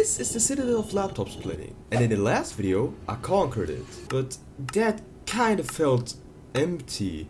this is the citadel of laptop splitting, and in the last video I conquered it, but that kinda felt empty.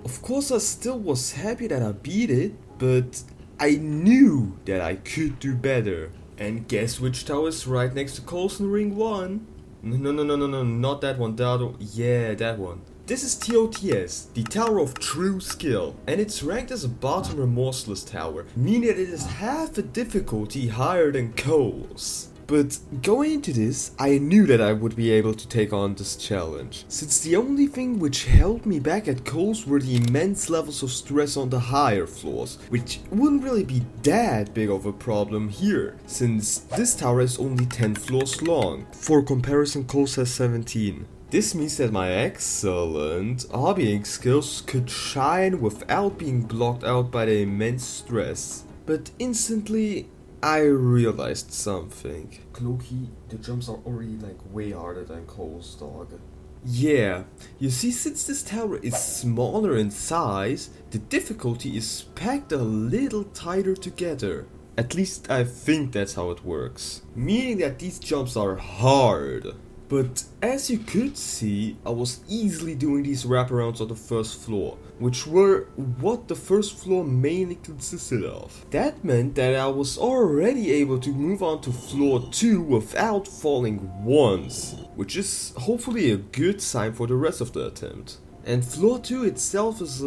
Of course I still was happy that I beat it, but I knew that I could do better. And guess which tower is right next to Colson Ring 1? No, not that one, the other, yeah, that one. This is TOTS, the Tower of True Skill, and it's ranked as a bottom Remorseless tower, meaning that it is half a difficulty higher than Cole's. But going into this, I knew that I would be able to take on this challenge, since the only thing which held me back at Cole's were the immense levels of stress on the higher floors, which wouldn't really be that big of a problem here, since this tower is only 10 floors long. For comparison, Cole's has 17. This means that my excellent hobbying skills could shine without being blocked out by the immense stress. But instantly, I realized something. Loki, the jumps are already like way harder than Cole's, dog. Yeah, you see, since this tower is smaller in size, the difficulty is packed a little tighter together. At least I think that's how it works. Meaning that these jumps are hard. But as you could see, I was easily doing these wraparounds on the first floor, which were what the first floor mainly consisted of. That meant that I was already able to move on to floor 2 without falling once, which is hopefully a good sign for the rest of the attempt. And floor 2 itself is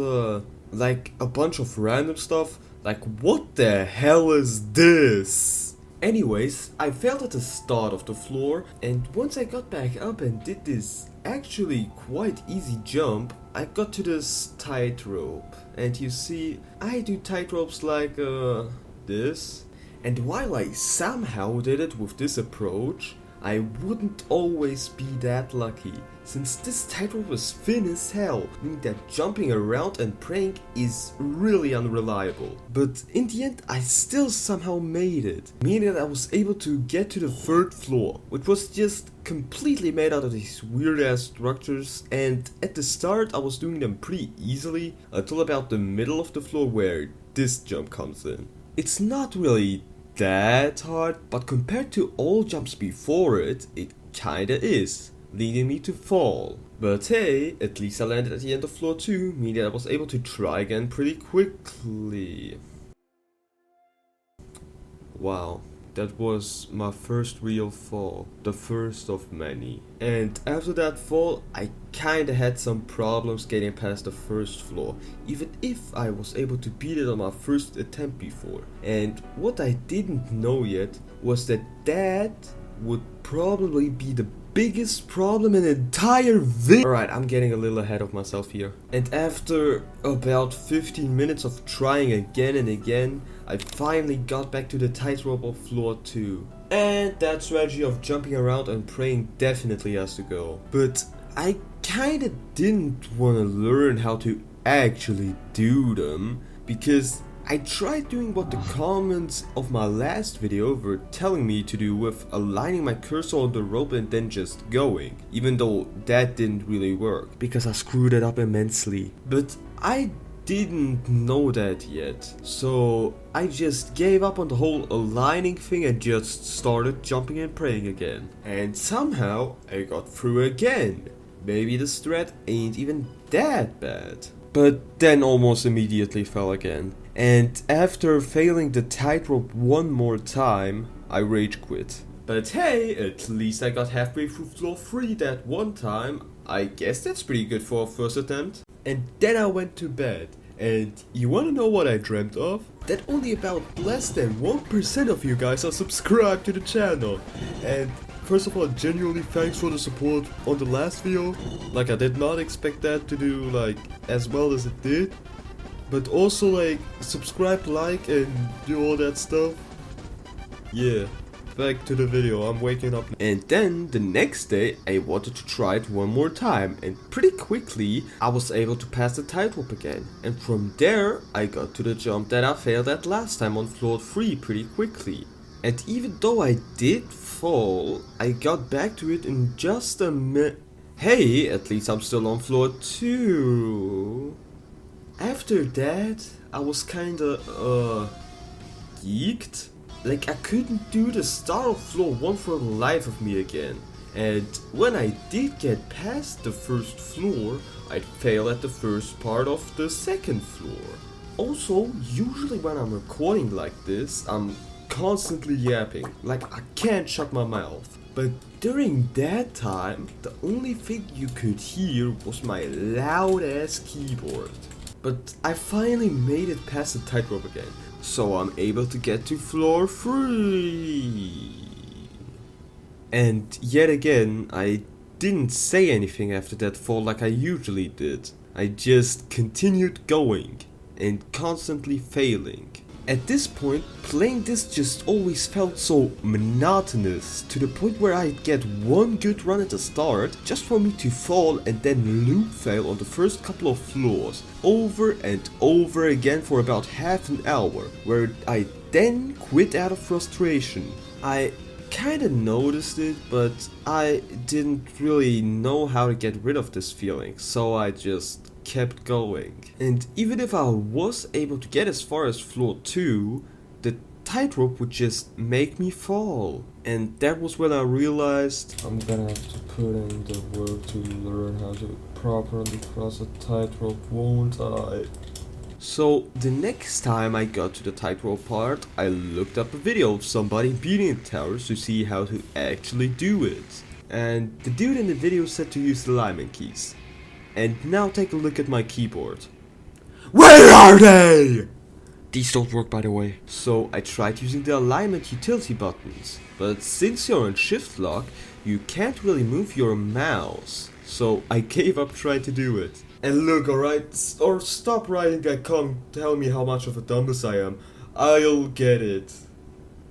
like a bunch of random stuff, like what the hell is this? Anyways, I failed at the start of the floor, and once I got back up and did this actually quite easy jump, I got to this tightrope. And you see, I do tightropes like this. And while I somehow did it with this approach, I wouldn't always be that lucky, since this tightrope is thin as hell, meaning that jumping around and praying is really unreliable. But in the end I still somehow made it, meaning that I was able to get to the 3rd floor, which was just completely made out of these weird ass structures, and at the start I was doing them pretty easily, until about the middle of the floor where this jump comes in. It's not really that hard, but compared to all jumps before it, it kinda is, leading me to fall. But hey, at least I landed at the end of floor 2, meaning that I was able to try again pretty quickly. Wow, that was my first real fall, the first of many. And after that fall, I kinda had some problems getting past the 1st floor, even if I was able to beat it on my first attempt before. And what I didn't know yet was that that would probably be the biggest problem in the entire video. Alright, I'm getting a little ahead of myself here. And after about 15 minutes of trying again and again, I finally got back to the tightrope of floor 2. And that strategy of jumping around and praying definitely has to go. But I kinda didn't wanna learn how to actually do them, because I tried doing what the comments of my last video were telling me to do, with aligning my cursor on the rope and then just going, even though that didn't really work, because I screwed it up immensely. But I didn't know that yet, so I just gave up on the whole aligning thing and just started jumping and praying again. And somehow I got through again. Maybe the strat ain't even that bad. But then almost immediately fell again. And after failing the tightrope one more time, I rage quit. But hey, at least I got halfway through floor 3 that one time. I guess that's pretty good for a first attempt. And then I went to bed. And you wanna know what I dreamt of? That only about less than 1% of you guys are subscribed to the channel. And first of all, genuinely thanks for the support on the last video. Like, I did not expect that to do like as well as it did. But also like, subscribe, like, and do all that stuff. Yeah, back to the video, I'm waking up. And then the next day I wanted to try it one more time, and pretty quickly I was able to pass the tightrope again. And from there I got to the jump that I failed at last time on floor 3 pretty quickly. And even though I did fall, I got back to it in just a minute. Hey, at least I'm still on floor 2. After that, I was kinda, geeked. Like I couldn't do the start of floor 1 for the life of me again. And when I did get past the first floor, I'd fail at the first part of the second floor. Also, usually when I'm recording like this, I'm constantly yapping, like I can't shut my mouth. But during that time, the only thing you could hear was my loud ass keyboard. But I finally made it past the tightrope again, so I'm able to get to floor 3. And yet again, I didn't say anything after that fall like I usually did. I just continued going and constantly failing. At this point, playing this just always felt so monotonous, to the point where I'd get one good run at the start just for me to fall and then loop fail on the first couple of floors over and over again for about half an hour, where I then quit out of frustration. I kinda noticed it, but I didn't really know how to get rid of this feeling, so I just kept going. And even if I was able to get as far as floor 2, the tightrope would just make me fall. And that was when I realized I'm gonna have to put in the work to learn how to properly cross a tightrope, won't I? So the next time I got to the tightrope part, I looked up a video of somebody beating the towers to see how to actually do it. And the dude in the video said to use the alignment keys. And now take a look at my keyboard. Where are they? These don't work, by the way. So I tried using the alignment utility buttons, but since you're on shift lock, you can't really move your mouse. So I gave up trying to do it. And look, alright, or stop writing that comment, tell me how much of a dumbass I am. I'll get it.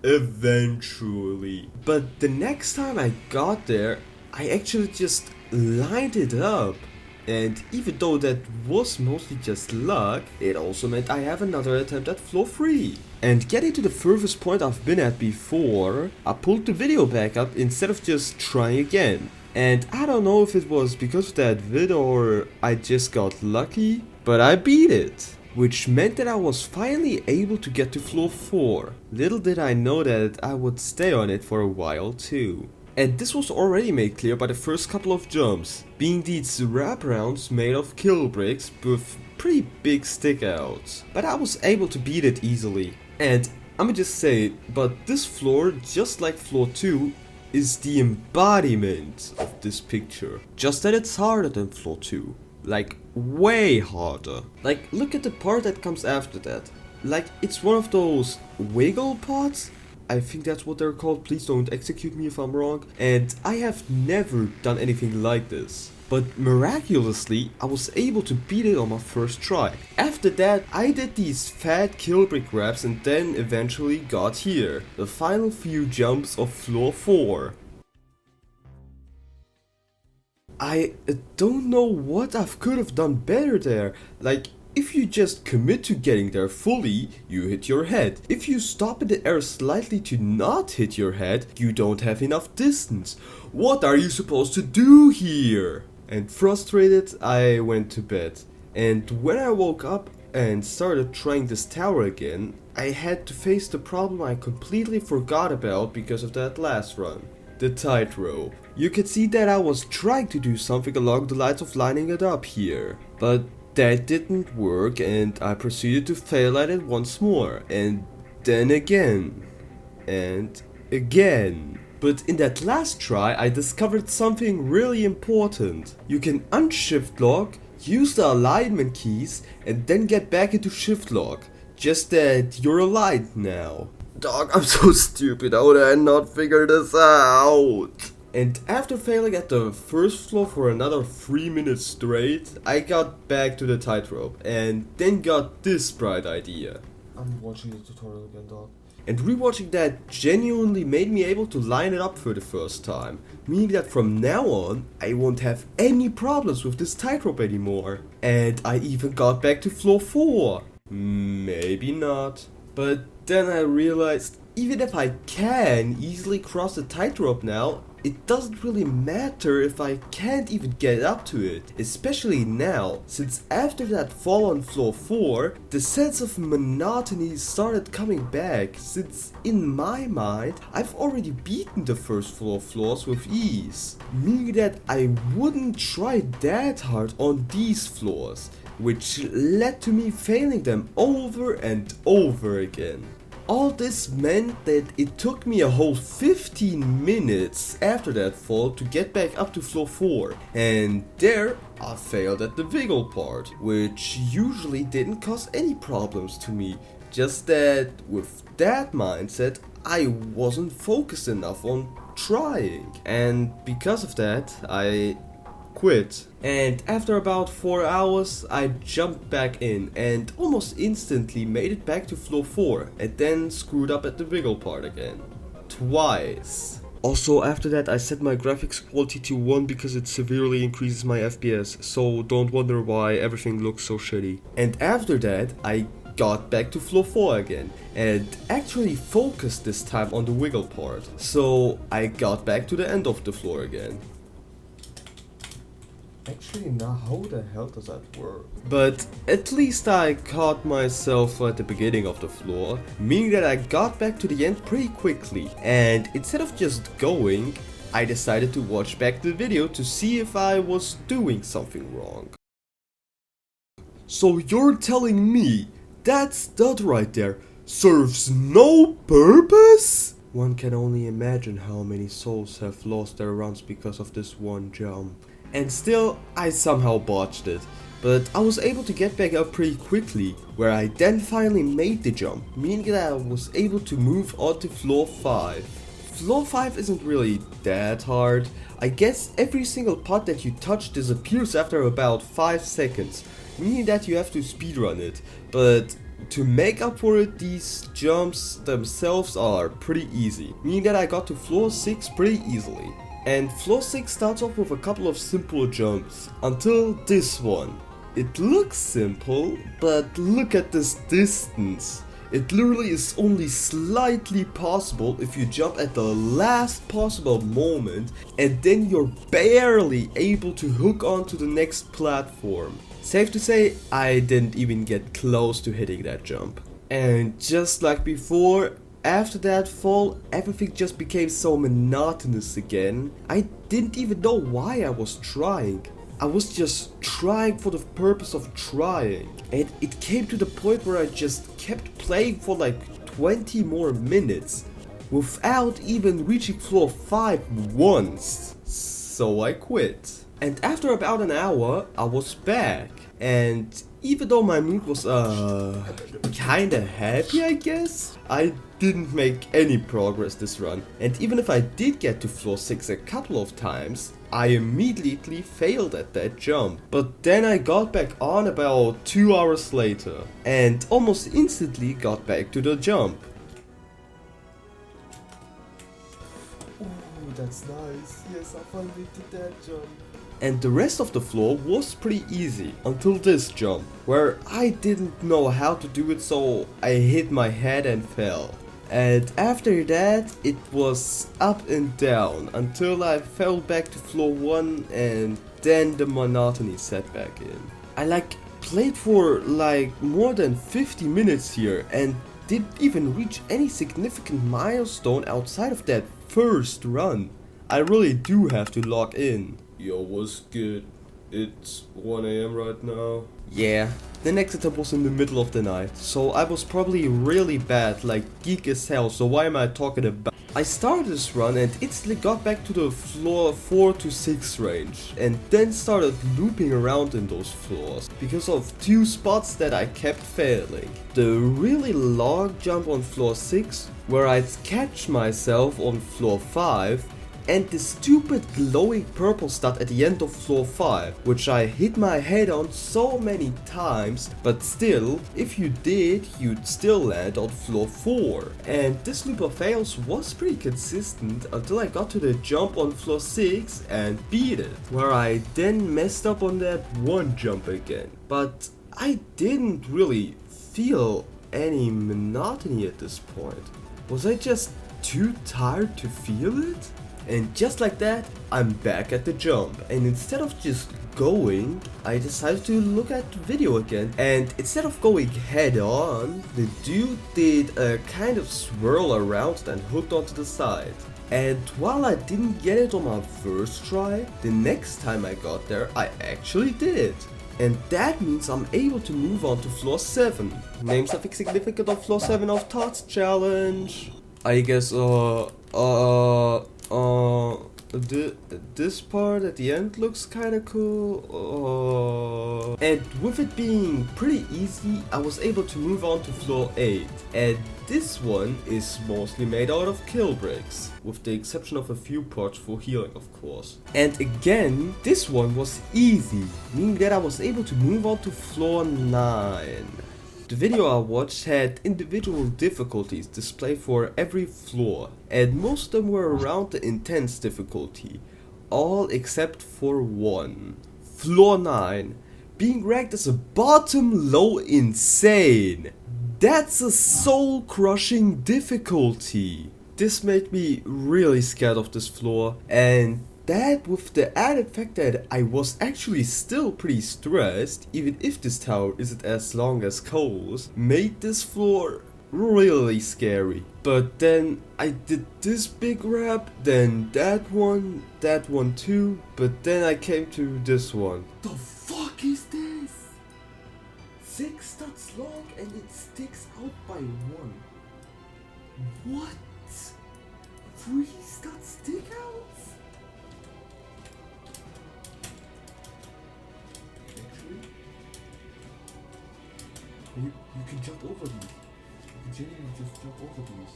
Eventually. But the next time I got there, I actually just lined it up. And even though that was mostly just luck, it also meant I have another attempt at floor 3. And getting to the furthest point I've been at before, I pulled the video back up instead of just trying again. And I don't know if it was because of that vid or I just got lucky, but I beat it. Which meant that I was finally able to get to floor 4. Little did I know that I would stay on it for a while too. And this was already made clear by the first couple of jumps, being these wraparounds made of kill bricks with pretty big stick outs. But I was able to beat it easily. And I'ma just say it, but this floor, just like floor 2, is the embodiment of this picture. Just that it's harder than floor 2. Like, way harder. Like, look at the part that comes after that. Like, it's one of those wiggle parts? I think that's what they're called, please don't execute me if I'm wrong. And I have never done anything like this. But miraculously, I was able to beat it on my first try. After that, I did these fat kill brick grabs and then eventually got here. The final few jumps of floor 4. I don't know what I could have done better there. Like, if you just commit to getting there fully, you hit your head. If you stop in the air slightly to not hit your head, you don't have enough distance. What are you supposed to do here? And frustrated, I went to bed. And when I woke up and started trying this tower again, I had to face the problem I completely forgot about because of that last run. The tightrope. You could see that I was trying to do something along the lines of lining it up here. But that didn't work and I proceeded to fail at it once more. And then again. And again. But in that last try, I discovered something really important. You can unshift lock, use the alignment keys, and then get back into shift lock. Just that you're aligned now. Dog, I'm so stupid. How did I not figure this out? And after failing at the first floor for another 3 minutes straight, I got back to the tightrope and then got this bright idea. I'm watching the tutorial again, dog. And rewatching that genuinely made me able to line it up for the first time, meaning that from now on, I won't have any problems with this tightrope anymore. And I even got back to floor 4. Maybe not. But then I realized even if I can easily cross the tightrope now, it doesn't really matter if I can't even get up to it, especially now, since after that fall on floor 4, the sense of monotony started coming back, since in my mind, I've already beaten the first 4 floors with ease, meaning that I wouldn't try that hard on these floors, which led to me failing them over and over again. All this meant that it took me a whole 15 minutes after that fall to get back up to floor 4, and there I failed at the wiggle part, which usually didn't cause any problems to me, just that with that mindset I wasn't focused enough on trying, and because of that I quit. And after about 4 hours I jumped back in and almost instantly made it back to floor 4 and then screwed up at the wiggle part again. Twice. Also after that I set my graphics quality to 1 because it severely increases my FPS, so don't wonder why everything looks so shitty. And after that I got back to floor 4 again and actually focused this time on the wiggle part, so I got back to the end of the floor again. Actually, now how the hell does that work? But at least I caught myself at the beginning of the floor, meaning that I got back to the end pretty quickly, and instead of just going, I decided to watch back the video to see if I was doing something wrong. So you're telling me that stud right there serves no purpose? One can only imagine how many souls have lost their runs because of this one jump. And still, I somehow botched it, but I was able to get back up pretty quickly, where I then finally made the jump, meaning that I was able to move on to floor 5. Floor 5 isn't really that hard. I guess every single pot that you touch disappears after about 5 seconds, meaning that you have to speedrun it, but to make up for it, these jumps themselves are pretty easy, meaning that I got to floor 6 pretty easily. And floor 6 starts off with a couple of simple jumps, until this one. It looks simple, but look at this distance. It literally is only slightly possible if you jump at the last possible moment, and then you're barely able to hook onto the next platform. Safe to say, I didn't even get close to hitting that jump. And just like before, after that fall, everything just became so monotonous again. I didn't even know why I was trying. I was just trying for the purpose of trying. And it came to the point where I just kept playing for like 20 more minutes without even reaching floor 5 once. So I quit. And after about an hour, I was back. And even though my mood was kinda happy, I guess, I didn't make any progress this run. And even if I did get to floor 6 a couple of times, I immediately failed at that jump. But then I got back on about 2 hours later and almost instantly got back to the jump. Oh, that's nice. Yes, I finally did that jump. And the rest of the floor was pretty easy until this jump, where I didn't know how to do it, so I hit my head and fell. And after that it was up and down until I fell back to floor 1, and then the monotony set back in. I played for more than 50 minutes here and didn't even reach any significant milestone outside of that first run. I really do have to log in. Yo, what's good? It's 1 AM right now. Yeah, the next attempt was in the middle of the night, so I was probably really bad, geek as hell, so why am I talking about? I started this run and instantly got back to the floor 4 to 6 range, and then started looping around in those floors, because of 2 spots that I kept failing. The really long jump on floor 6, where I'd catch myself on floor 5, and the stupid glowing purple stud at the end of floor 5, which I hit my head on so many times, but still, if you did, you'd still land on floor 4. And this loop of fails was pretty consistent until I got to the jump on floor 6 and beat it, where I then messed up on that one jump again. But I didn't really feel any monotony at this point. Was I just too tired to feel it? And just like that, I'm back at the jump, and instead of just going, I decided to look at the video again, and instead of going head on, the dude did a kind of swirl around and hooked onto the side. And while I didn't get it on my first try, the next time I got there, I actually did. And that means I'm able to move on to floor 7. Name something significant on floor 7 of TOTS challenge. I guess, this part at the end looks kinda cool. And with it being pretty easy, I was able to move on to floor 8. And this one is mostly made out of kill bricks, with the exception of a few parts for healing, of course. And again, this one was easy, meaning that I was able to move on to floor 9. The video I watched had individual difficulties displayed for every floor, and most of them were around the intense difficulty, all except for one. Floor 9, being ranked as a bottom low insane. That's a soul crushing difficulty. This made me really scared of this floor, and that with the added fact that I was actually still pretty stressed, even if this tower isn't as long as Cole's, made this floor really scary. But then I did this big rap, then that one too, but then I came to this one. The fuck is this? 6 dots long and it sticks out by 1. What? 3 dots stick out? You can jump over these. You can genuinely just jump over these.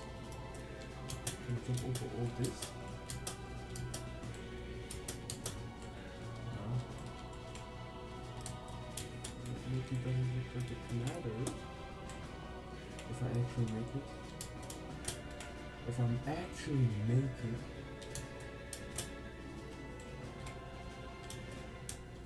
Can you jump over all this? No. Maybe it doesn't look like it matters if I actually make it. If I'm actually make it.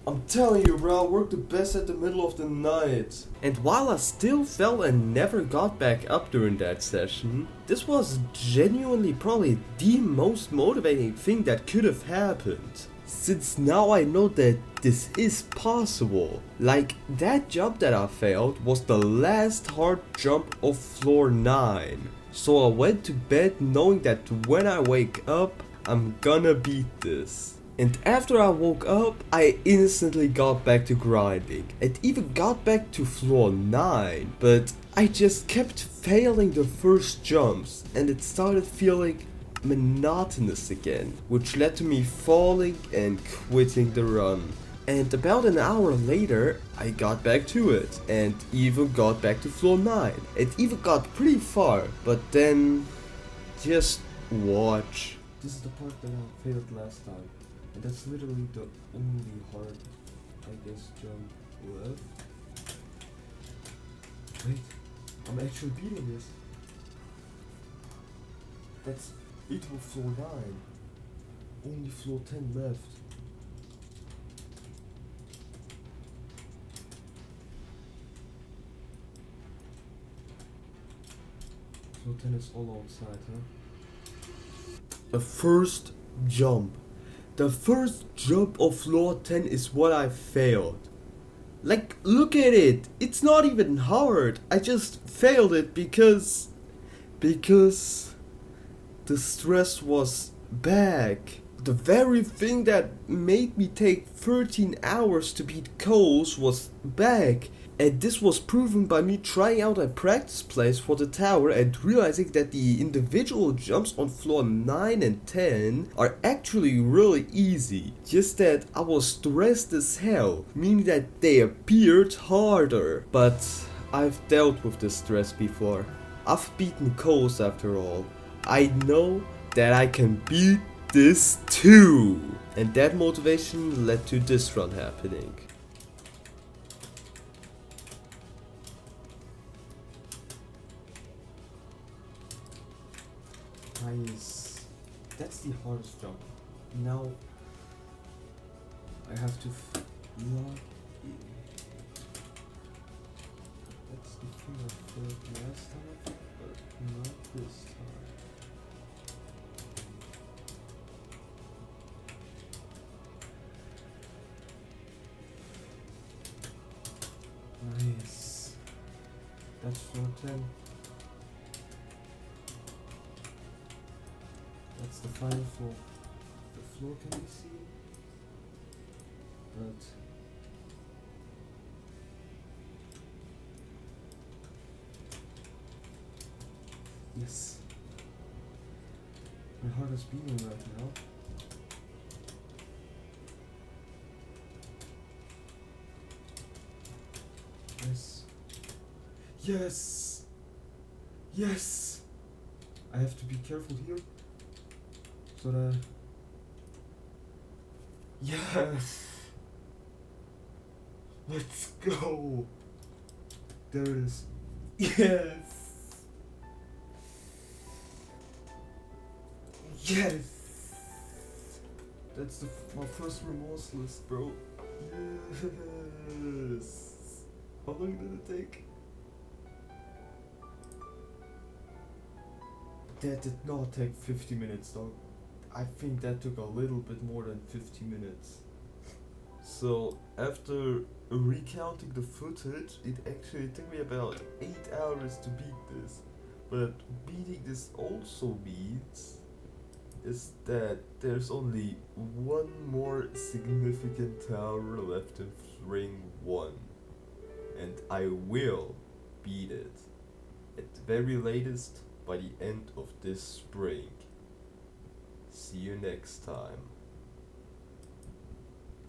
I'm telling you, bro, I worked the best at the middle of the night. And while I still fell and never got back up during that session, this was genuinely probably the most motivating thing that could have happened. Since now I know that this is possible. Like, that jump that I failed was the last hard jump of floor 9. So I went to bed knowing that when I wake up, I'm gonna beat this. And after I woke up, I instantly got back to grinding, and even got back to floor 9, but I just kept failing the first jumps, and it started feeling monotonous again, which led to me falling and quitting the run. And about an hour later, I got back to it, and even got back to floor 9, and even got pretty far, but then, just watch. This is the part that I failed last time. And that's literally the only hard, I guess, jump left. Wait, I'm actually beating this. That's it for floor 9. Only floor 10 left. Floor 10 is all outside, huh? The first jump. The first jump of floor 10 is what I failed. Like, look at it. It's not even hard. I just failed it because the stress was back. The very thing that made me take 13 hours to beat Cole's was back. And this was proven by me trying out a practice place for the tower and realizing that the individual jumps on floor 9 and 10 are actually really easy. Just that I was stressed as hell, meaning that they appeared harder. But I've dealt with this stress before. I've beaten Cole's after all. I know that I can beat this too. And that motivation led to this run happening. Nice. That's the hardest jump. Now I have to lock in. That's the thing I failed last time. but not this time. Nice. That's floor 10. That's the final floor. The floor can be seen, but yes. My heart is beating right now. Yes. Yes! Yes! I have to be careful here. So that... Yes! Let's go! There it is. Yes! Yes! That's my first remorseless, bro. Yes! How long did it take? That did not take 50 minutes, dog. I think that took a little bit more than 50 minutes. So, after recounting the footage, it actually took me about 8 hours to beat this. But beating this also means is that there's only one more significant tower left in ring 1. And I will beat it. At the very latest, by the end of this spring. See you next time.